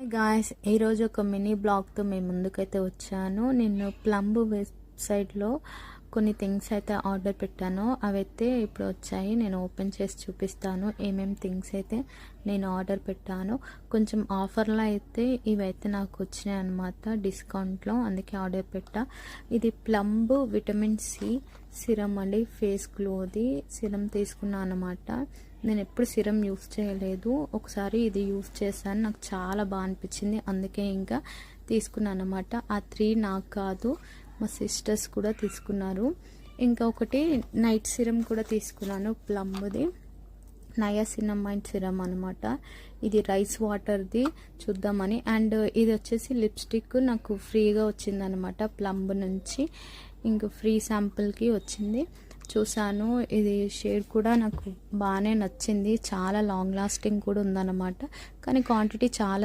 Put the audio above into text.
Guys ఈరోజు ఒక mini బ్లాగ్తో మేము ముందుకైతే వచ్చాను. నేను ప్లంబ్ వెబ్సైట్లో కొన్ని థింగ్స్ అయితే ఆర్డర్ పెట్టాను. అవైతే ఇప్పుడు వచ్చాయి. నేను ఓపెన్ చేసి చూపిస్తాను ఏమేమి థింగ్స్ అయితే నేను ఆర్డర్ పెట్టాను. కొంచెం ఆఫర్లో అయితే ఇవైతే నాకు వచ్చినాయి అన్నమాట, డిస్కౌంట్లో. అందుకే ఆర్డర్ పెట్టా. ఇది ప్లంబ్ విటమిన్ సి సిరం అండి, ఫేస్ గ్లోది సిరం తీసుకున్నాను అన్నమాట. నేను ఎప్పుడు సిరం యూస్ చేయలేదు, ఒకసారి ఇది యూస్ చేశాను, నాకు చాలా బాగా అనిపించింది. అందుకే ఇంకా తీసుకున్నాను అన్నమాట. ఆ 3 నాకు కాదు, మా సిస్టర్స్ కూడా తీసుకున్నారు. ఇంకా ఒకటి నైట్ సిరం కూడా తీసుకున్నాను, ప్లంబ్ది నయాసినమైడ్ సిరం అనమాట. ఇది రైస్ వాటర్ది చూద్దామని. అండ్ ఇది వచ్చేసి లిప్స్టిక్ నాకు ఫ్రీగా వచ్చిందనమాట ప్లంబ్ నుంచి. ఇంక ఫ్రీ శాంపుల్కి వచ్చింది, చూసాను. ఇది షేడ్ కూడా నాకు బాగానే నచ్చింది, చాలా లాంగ్ లాస్టింగ్ కూడా ఉందన్నమాట. కానీ క్వాంటిటీ చాలా